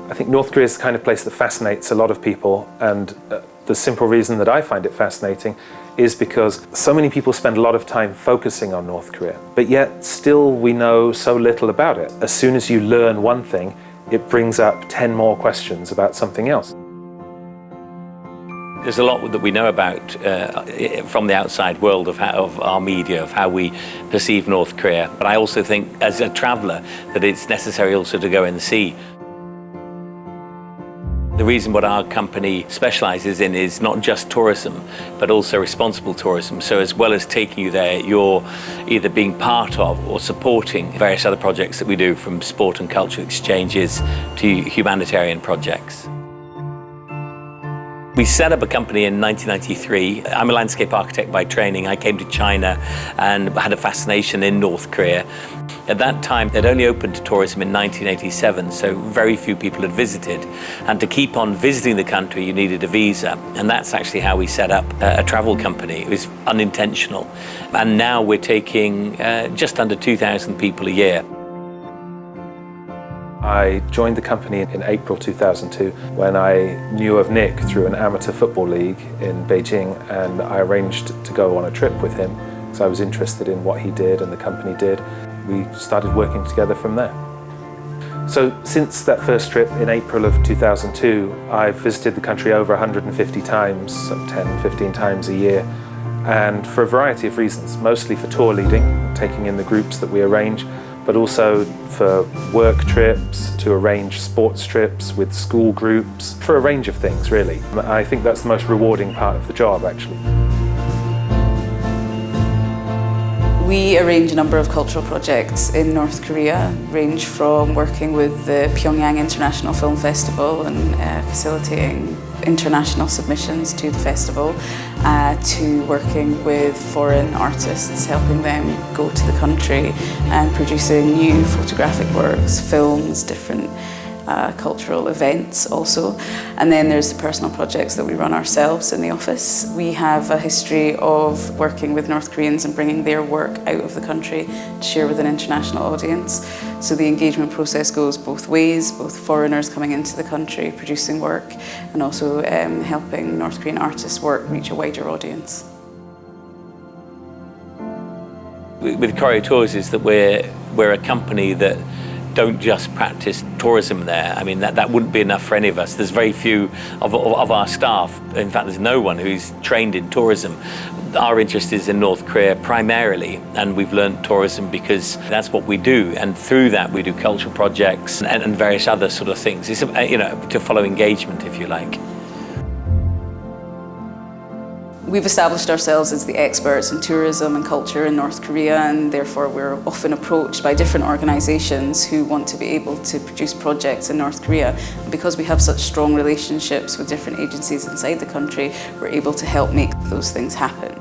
I think North Korea is the kind of place that fascinates a lot of people, and the simple reason that I find it fascinating is because so many people spend a lot of time focusing on North Korea, but yet still we know so little about it. As soon as you learn one thing, it brings up 10 more questions about something else. There's a lot that we know about from the outside world of our media, of how we perceive North Korea. But I also think, as a traveller, that it's necessary also to go and see. The reason what our company specialises in is not just tourism, but also responsible tourism. So as well as taking you there, you're either being part of or supporting various other projects that we do, from sport and cultural exchanges to humanitarian projects. We set up a company in 1993. I'm a landscape architect by training. I came to China and had a fascination in North Korea. At that time, they'd only opened to tourism in 1987, so very few people had visited. And to keep on visiting the country, you needed a visa. And that's actually how we set up a travel company. It was unintentional. And now we're taking just under 2,000 people a year. I joined the company in April 2002 when I knew of Nick through an amateur football league in Beijing, and I arranged to go on a trip with him because I was interested in what he did and the company did. We started working together from there. So since that first trip in April of 2002, I've visited the country over 150 times, some 10, 15 times a year, and for a variety of reasons, mostly for tour leading, taking in the groups that we arrange, but also for work trips, to arrange sports trips with school groups, for a range of things, really. I think that's the most rewarding part of the job, actually. We arrange a number of cultural projects in North Korea, range from working with the Pyongyang International Film Festival and facilitating international submissions to the festival, to working with foreign artists, helping them go to the country and producing new photographic works, films, different cultural events also. And then there's the personal projects that we run ourselves in the office. We have a history of working with North Koreans and bringing their work out of the country to share with an international audience. So the engagement process goes both ways, both foreigners coming into the country, producing work, and also helping North Korean artists' work reach a wider audience. With Koryo Tours is that we're a company that don't just practice tourism there. I mean, that wouldn't be enough for any of us. There's very few of our staff, in fact there's no one who's trained in tourism. Our interest is in North Korea primarily, and we've learned tourism because that's what we do, and through that we do cultural projects and various other sort of things. It's, to follow engagement, if you like. We've established ourselves as the experts in tourism and culture in North Korea, and therefore we're often approached by different organisations who want to be able to produce projects in North Korea. And because we have such strong relationships with different agencies inside the country, we're able to help make those things happen.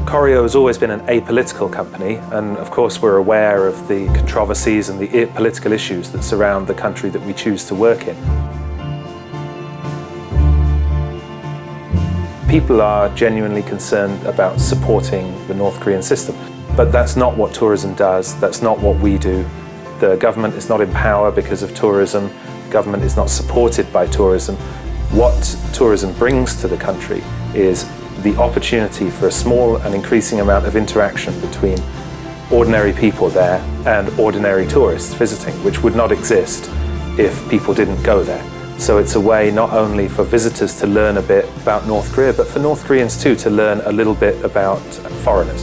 Koryo has always been an apolitical company, and of course we're aware of the controversies and the political issues that surround the country that we choose to work in. People are genuinely concerned about supporting the North Korean system, but that's not what tourism does, that's not what we do. The government is not in power because of tourism, the government is not supported by tourism. What tourism brings to the country is the opportunity for a small and increasing amount of interaction between ordinary people there and ordinary tourists visiting, which would not exist if people didn't go there. So it's a way not only for visitors to learn a bit about North Korea, but for North Koreans too to learn a little bit about foreigners.